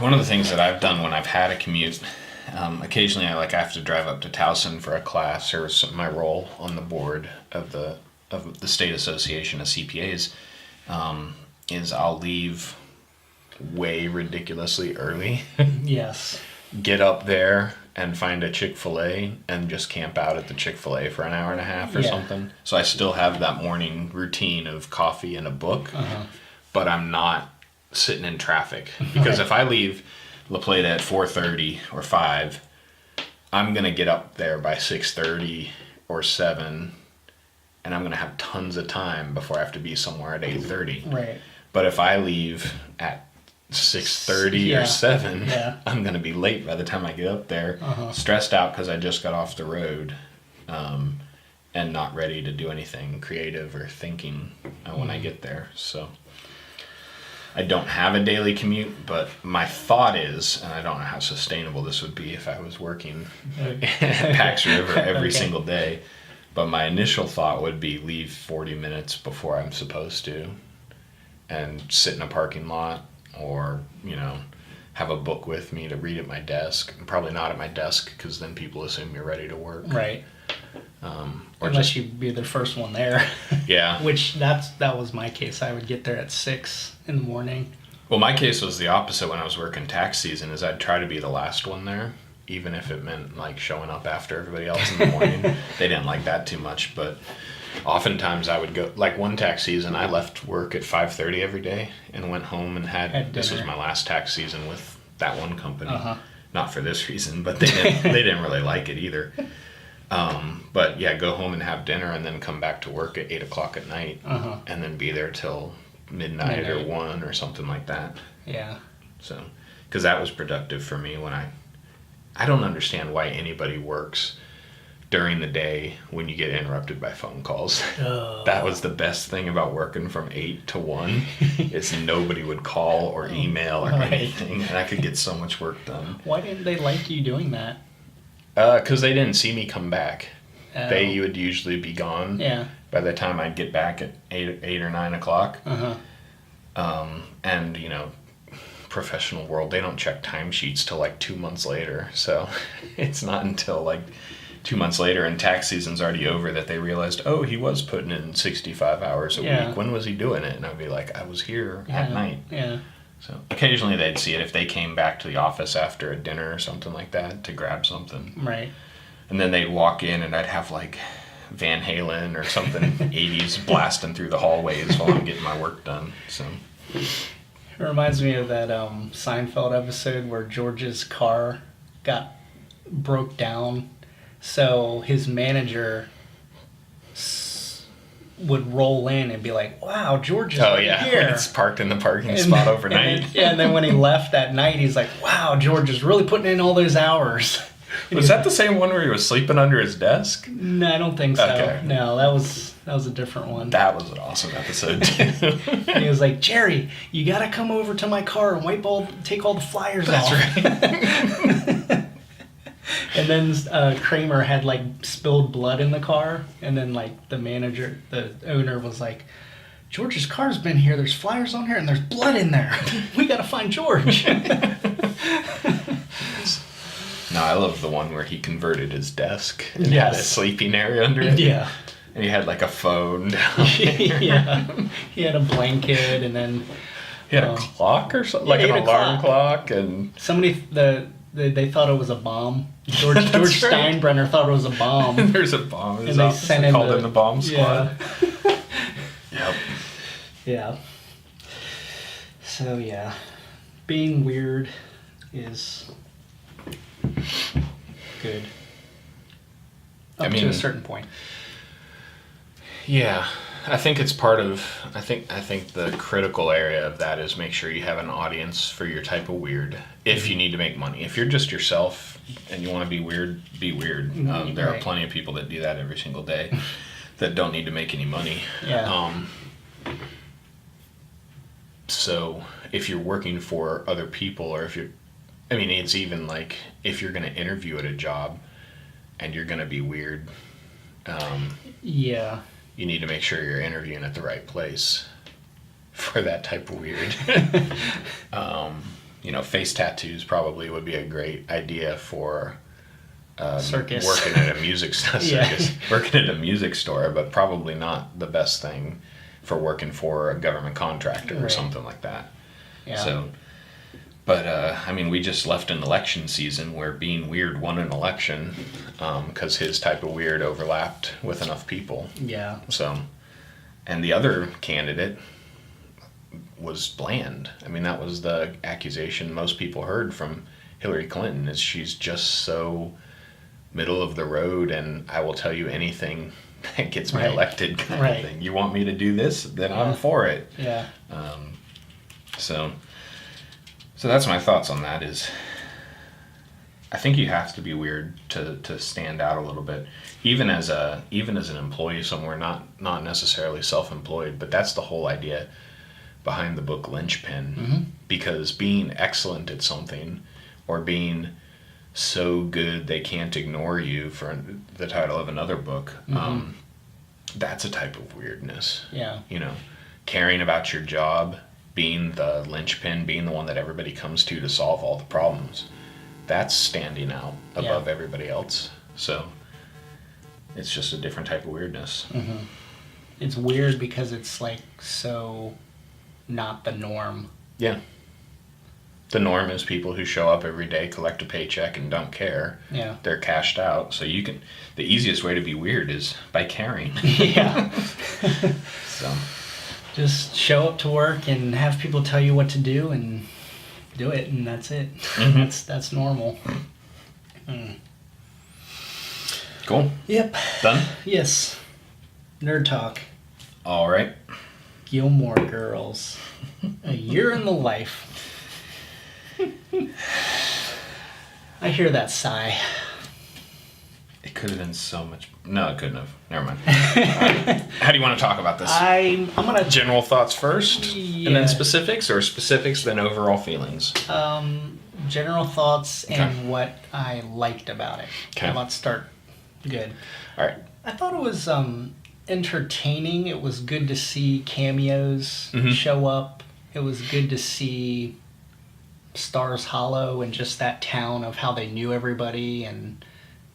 one of the things that I've done when I've had a commute, occasionally I have to drive up to Towson for a class or my role on the board of the state association of CPAs, is I'll leave way ridiculously early. Yes. Get up there and find a Chick-fil-A and just camp out at the Chick-fil-A for an hour and a half or something. So I still have that morning routine of coffee and a book, but I'm not sitting in traffic. Because if I leave La Plata at 4:30 or 5, I'm going to get up there by 6:30 or 7, and I'm going to have tons of time before I have to be somewhere at 8:30. Right. But if I leave at 6:30 or 7, I'm going to be late by the time I get up there, stressed out because I just got off the road, and not ready to do anything creative or thinking when I get there. So I don't have a daily commute, but my thought is, and I don't know how sustainable this would be if I was working at Pax River every single day, but my initial thought would be leave 40 minutes before I'm supposed to and sit in a parking lot, or, have a book with me to read at my desk. Probably not at my desk, because then people assume you're ready to work. Right. Or unless you be the first one there. Yeah. Which that was my case. I would get there at 6 in the morning. Well, my case was the opposite when I was working tax season, is I'd try to be the last one there, even if it meant showing up after everybody else in the morning. They didn't like that too much, but oftentimes I would go, one tax season, I left work at 5:30 every day and went home and had this was my last tax season with that one company. Not for this reason, but they didn't really like it either. But yeah, go home and have dinner and then come back to work at 8 o'clock at night, and then be there till midnight or 1 or something like that. Yeah. So, because that was productive for me when I don't understand why anybody works during the day when you get interrupted by phone calls. That was the best thing about working from 8 to 1 is nobody would call or email or anything, and I could get so much work done. Why didn't they like you doing that? Because they didn't see me come back. They would usually be gone by the time I'd get back at 8 or 9 o'clock. And, professional world, they don't check timesheets till 2 months later. So it's not until 2 months later and tax season's already over that they realized, oh, he was putting in 65 hours a week. When was he doing it? And I'd be like, I was here at night. Yeah. So occasionally they'd see it if they came back to the office after a dinner or something like that to grab something. Right. And then they'd walk in and I'd have Van Halen or something 80s blasting through the hallways while I'm getting my work done. So it reminds me of that Seinfeld episode where George's car broke down. So his manager would roll in and be like, wow, George is here. When it's parked in the parking spot overnight. And then when he left that night, he's like, wow, George is really putting in all those hours. Was that the same one where he was sleeping under his desk? No, I don't think so. Okay. No, that was a different one. That was an awesome episode, too. And he was like, Jerry, you got to come over to my car and take all the flyers off. That's right. And then Kramer had spilled blood in the car, and then the owner was like, George's car's been here, there's flyers on here, and there's blood in there. We gotta find George. No, I love the one where he converted his desk and had a sleeping area under it. Yeah. And he had a phone down there. Yeah. He had a blanket, and then he had a clock or something, an alarm clock, and somebody they thought it was a bomb. George Steinbrenner thought it was a bomb. There's a bomb in his and office. They called him the bomb squad. Yeah. Yep. Yeah. So yeah, being weird is good. Up to a certain point. Yeah, I think it's part of. I think the critical area of that is make sure you have an audience for your type of weird. If you need to make money, if you're just yourself and you want to be weird, be weird. There are plenty of people that do that every single day that don't need to make any money. Yeah. So if you're working for other people, or if you're, it's even if you're going to interview at a job and you're going to be weird. Yeah. You need to make sure you're interviewing at the right place for that type of weird. face tattoos probably would be a great idea for circus. Working at a music circus, working at a music store, but probably not the best thing for working for a government contractor or something like that. Yeah. So, but we just left an election season where Being Weird won an election because his type of weird overlapped with enough people. Yeah. So, and the other candidate was bland. That was the accusation most people heard from Hillary Clinton, is she's just so middle of the road, and I will tell you anything that gets me elected kind of thing. You want me to do this? Then I'm for it. Yeah. So that's my thoughts on that. Is I think you have to be weird to stand out a little bit, even as an employee somewhere, not necessarily self-employed, but that's the whole idea behind the book Linchpin. Because being excellent at something, or being so good they can't ignore you, for the title of another book, that's a type of weirdness. Yeah. Caring about your job, being the linchpin, being the one that everybody comes to solve all the problems, that's standing out above everybody else. So it's just a different type of weirdness. It's weird because it's like so not the norm. Yeah. The norm is people who show up every day, collect a paycheck, and don't care. Yeah. They're cashed out. So the easiest way to be weird is by caring. Yeah. So just show up to work and have people tell you what to do and do it, and that's it. That's normal. Cool. Yep. Done? Yes. Nerd talk. All right. Gilmore Girls. A Year in the Life. I hear that sigh. It could have been so much. No, it couldn't have. Never mind. How do you want to talk about this? I'm gonna general thoughts first, and then specifics, or specifics then overall feelings. General thoughts and what I liked about it. Okay. Let's start good. All right. I thought it was entertaining. It was good to see cameos show up. It was good to see Stars Hollow and just that town of how they knew everybody, and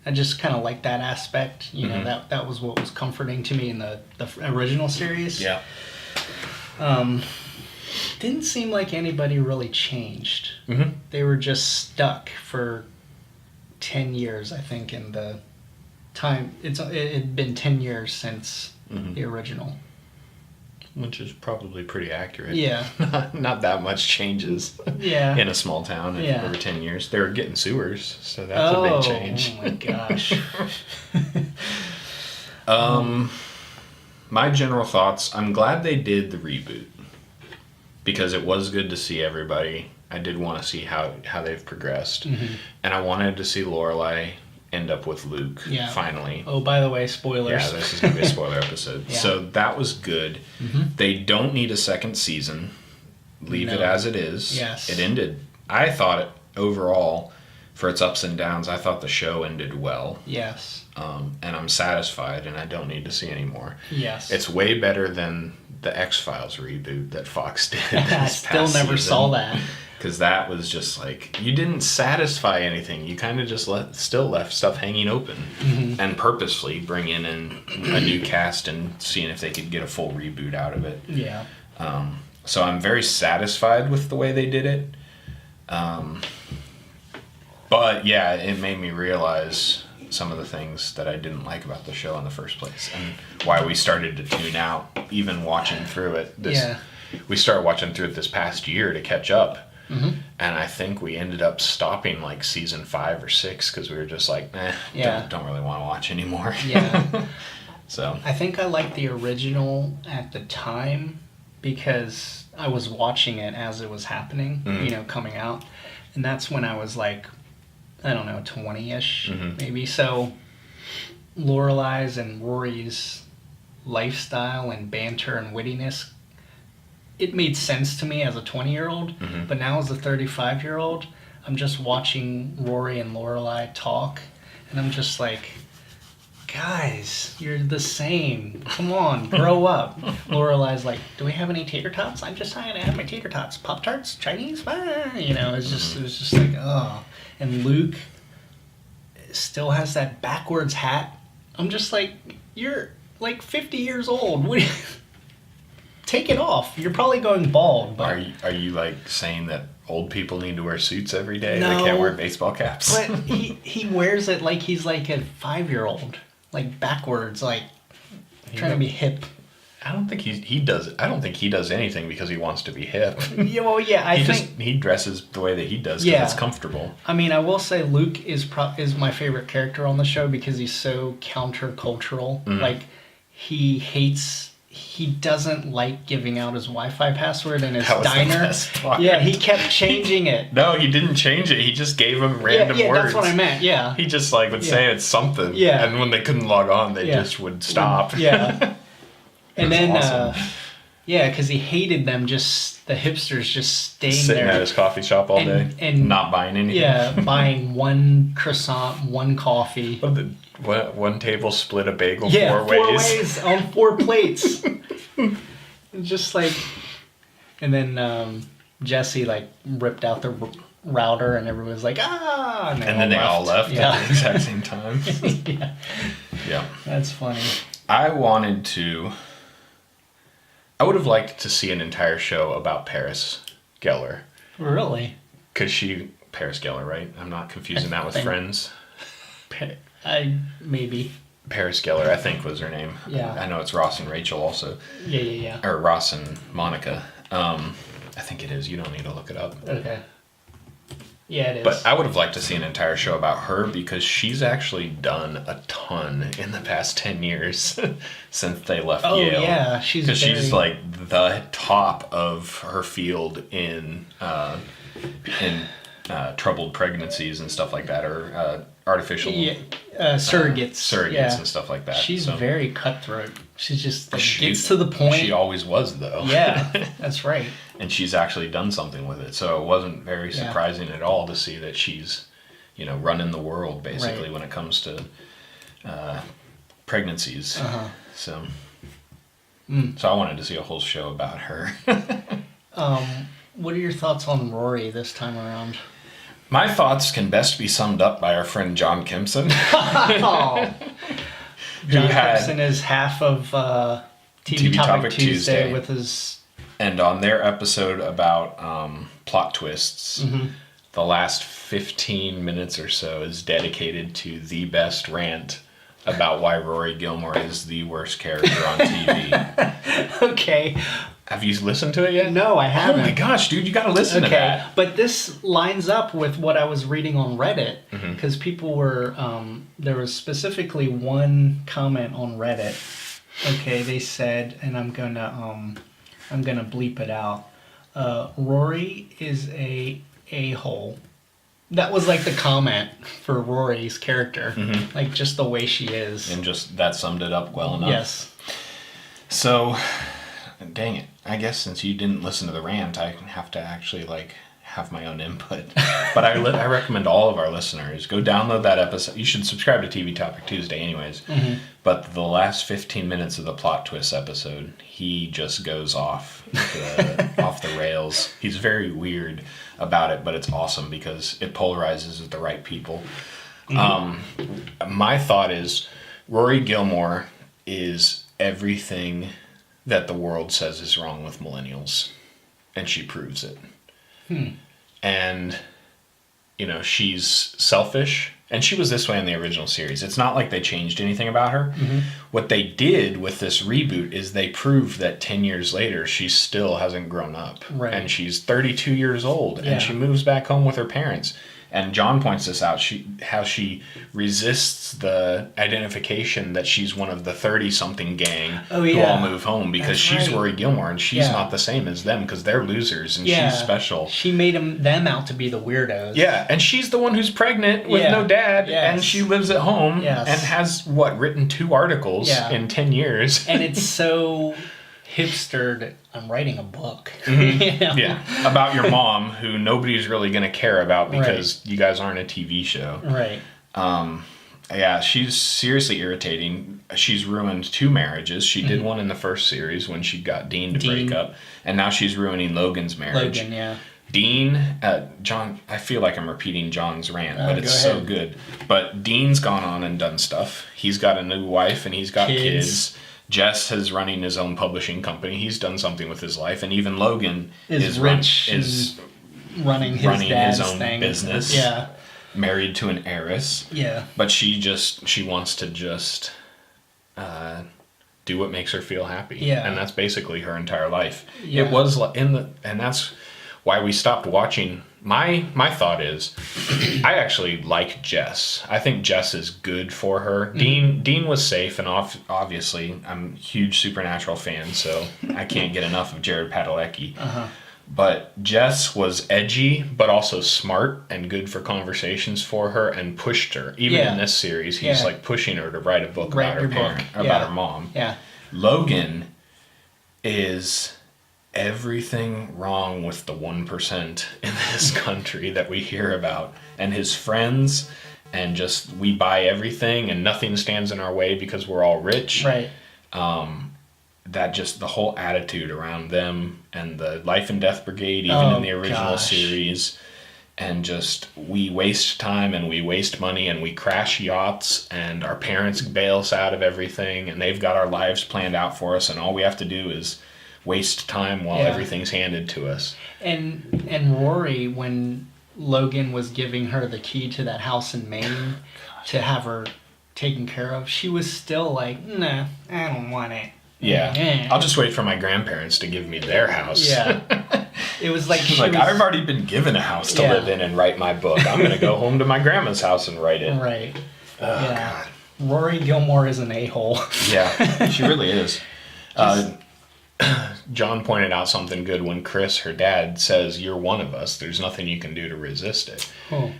I just kind of liked that aspect. That was what was comforting to me in the original series. Yeah. Didn't seem like anybody really changed. They were just stuck for 10 years, I think, in the time. It had been 10 years since the original. Which is probably pretty accurate. Yeah. Not that much changes in a small town over 10 years. They were getting sewers, so that's a big change. Oh my gosh. My general thoughts, I'm glad they did the reboot, because it was good to see everybody. I did want to see how they've progressed. And I wanted to see Lorelai end up with Luke, finally. Oh, by the way, spoilers. Yeah, this is going to be a spoiler episode. So that was good. They don't need a second season. Leave it as it is. Yes. It ended. I thought it, overall, for its ups and downs, I thought the show ended well. Yes. And I'm satisfied, and I don't need to see any more. Yes. It's way better than the X-Files reboot that Fox did. I still never saw that. Because that was just like, you didn't satisfy anything. You kind of just still left stuff hanging open. And purposely bring in a new cast and seeing if they could get a full reboot out of it. Yeah. So I'm very satisfied with the way they did it. But yeah, it made me realize some of the things that I didn't like about the show in the first place, and why we started to tune out, even watching through it. We started watching through it this past year to catch up. And I think we ended up stopping like season 5 or 6 because we were just like, don't really want to watch anymore. So I think I liked the original at the time because I was watching it as it was happening, coming out. And that's when I was like, I don't know, 20-ish maybe. So Lorelai's and Rory's lifestyle and banter and wittiness, it made sense to me as a 20-year-old, but now as a 35-year-old, I'm just watching Rory and Lorelai talk, and I'm just like, guys, you're the same. Come on, grow up. Lorelai's like, do we have any tater tots? I'm just trying to have my tater tots. Pop-Tarts? Chinese? You know, it was just like, oh. And Luke still has that backwards hat. I'm just like, you're like 50 years old. Take it off. You're probably going bald. But... Are you like saying that old people need to wear suits every day? No, they can't wear baseball caps. But he wears it like he's like a 5-year-old, like backwards, like trying to be hip. I don't think he does. I don't think he does anything because he wants to be hip. Yeah, well, yeah, I think he dresses the way that he does because it's comfortable. I mean, I will say Luke is my favorite character on the show because he's so countercultural. Mm-hmm. Like he doesn't like giving out his Wi-Fi password in his diner. Yeah, he kept changing it. No, he didn't change it. He just gave them random words. That's what I meant. Yeah. He just like would say it's something. Yeah. And when they couldn't log on, they just would stop. Yeah. And then, awesome. Because he hated them, the hipsters just staying sitting there. At his coffee shop all day and not buying anything. Yeah, buying one croissant, one coffee. One table split a bagel 4 ways on 4 plates. Just like, and then Jesse like ripped out the router and everyone was like, ah! And then they all left at the exact same time. Yeah. That's funny. I would have liked to see an entire show about Paris Geller. Really? Because Paris Geller, right? I'm not confusing that with Friends. Maybe. Paris Geller, I think, was her name. Yeah. I know it's Ross and Rachel also. Yeah. Or Ross and Monica. I think it is. You don't need to look it up. Okay. Yeah, it is. But I would have liked to see an entire show about her because she's actually done a ton in the past 10 years since they left Yale. Oh, yeah. She's like the top of her field in troubled pregnancies and stuff like that, or artificial surrogates and stuff like that. She's very cutthroat. She's just gets to the point. She always was, though. Yeah, that's right. And she's actually done something with it, so it wasn't very surprising at all to see that she's, running the world basically when it comes to pregnancies. Uh-huh. So I wanted to see a whole show about her. What are your thoughts on Rory this time around? My thoughts can best be summed up by our friend John Kimpson. John Kimpson is half of TV Topic Tuesday with his... And on their episode about plot twists, the last 15 minutes or so is dedicated to the best rant about why Rory Gilmore is the worst character on TV. Okay. Have you listened to it yet? No, I haven't. Oh my gosh, dude, you gotta listen to that. But this lines up with what I was reading on Reddit, because people were, there was specifically one comment on Reddit. Okay, they said, and I'm gonna bleep it out. Rory is a-hole. That was like the comment for Rory's character, like just the way she is. And just that summed it up well enough. Yes. So, dang it. I guess since you didn't listen to the rant, I have to actually have my own input. But I recommend all of our listeners go download that episode. You should subscribe to TV Topic Tuesday anyways. But the last 15 minutes of the plot twist episode, he just goes off the rails. He's very weird about it, but it's awesome because it polarizes the right people. My thought is Rory Gilmore is everything that the world says is wrong with millennials, and she proves it. And she's selfish, and she was this way in the original series. It's not like they changed anything about her. What they did with this reboot is they proved that 10 years later she still hasn't grown up, and she's 32 years old, and she moves back home with her parents. And John points this out, how she resists the identification that she's one of the 30-something gang who all move home because she's Rory Gilmore and she's not the same as them because they're losers and she's special. She made them out to be the weirdos. Yeah, and she's the one who's pregnant with no dad and she lives at home and has, written 2 articles in 10 years. And it's so... hipstered, I'm writing a book. Yeah, about your mom, who nobody's really going to care about because you guys aren't a TV show. Right. Yeah, she's seriously irritating. She's ruined 2 marriages. She did one in the first series when she got Dean to break up, and now she's ruining Logan's marriage. Logan, yeah. Dean, John, I feel like I'm repeating John's rant, but it's so good. But Dean's gone on and done stuff. He's got a new wife and he's got kids. Jess is running his own publishing company. He's done something with his life. And even Logan is rich, is running his own business. Yeah. Married to an heiress. Yeah. But she wants to just do what makes her feel happy. Yeah. And that's basically her entire life. Yeah. It was and that's why we stopped watching. My thought is, I actually like Jess. I think Jess is good for her. Dean was safe, and obviously I'm a huge Supernatural fan, so I can't get enough of Jared Padalecki. But Jess was edgy, but also smart and good for conversations for her, and pushed her. Even in this series, he's like pushing her to write a book about her parent, about her mom. Yeah. Logan is everything wrong with the 1% in this country that we hear about, and his friends, and just we buy everything and nothing stands in our way because we're all rich. Right. That just the whole attitude around them, and the Life and Death Brigade, even in the original series, and just we waste time and we waste money and we crash yachts, and our parents bail us out of everything, and they've got our lives planned out for us, and all we have to do is waste time while everything's handed to us. And Rory, when Logan was giving her the key to that house in Maine to have her taken care of, she was still like, nah, I don't want it. Yeah. I'll just wait for my grandparents to give me their house. Yeah. It was like I've already been given a house to live in and write my book. I'm going to go home to my grandma's house and write it. Right. Oh, God. Rory Gilmore is an a-hole. Yeah, she really is. John pointed out something good when Chris, her dad, says, "You're one of us. There's nothing you can do to resist it." Oh.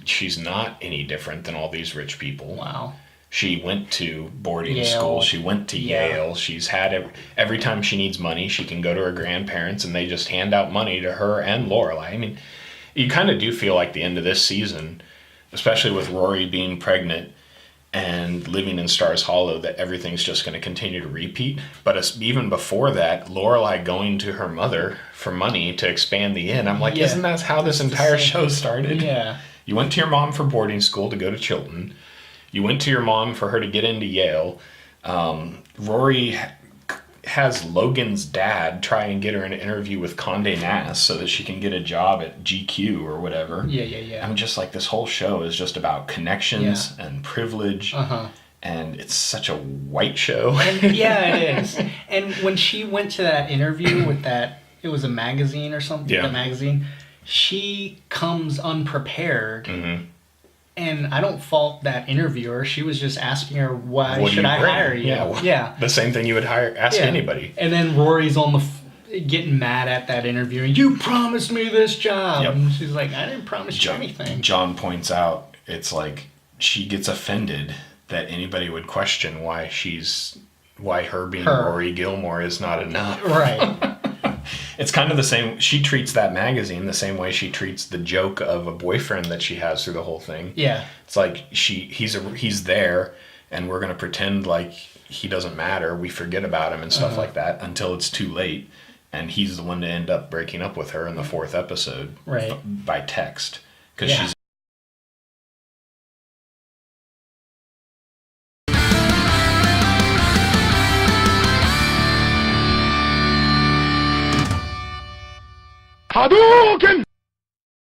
She's not any different than all these rich people. Wow. She went to boarding school. She went to Yale. She's had every time she needs money, she can go to her grandparents, and they just hand out money to her and Lorelai. I mean, you kind of do feel like the end of this season, especially with Rory being pregnant and living in Stars Hollow, that everything's just going to continue to repeat. But even before that, Lorelai going to her mother for money to expand the inn. I'm like, isn't that how this entire show started? Yeah. You went to your mom for boarding school to go to Chilton. You went to your mom for her to get into Yale. Rory has Logan's dad try and get her an interview with Condé Nast so that she can get a job at GQ or whatever. Yeah. I'm just like, this whole show is just about connections and privilege. And it's such a white show. Yeah, it is. And when she went to that interview with that, it was a magazine or something, the magazine, she comes unprepared. And I don't fault that interviewer. She was just asking her, why should I hire you? Yeah. The same thing you would ask anybody. And then Rory's on getting mad at that interviewer. You promised me this job. Yep. And she's like, I didn't promise you anything. John points out, it's like she gets offended that anybody would question why her being Rory Gilmore is not enough. Right. It's kind of the same. She treats that magazine the same way she treats the joke of a boyfriend that she has through the whole thing. Yeah. It's like he's there, and we're going to pretend like he doesn't matter. We forget about him and stuff like that until it's too late, and he's the one to end up breaking up with her in the 4th episode, by text, because she's. Hadoken!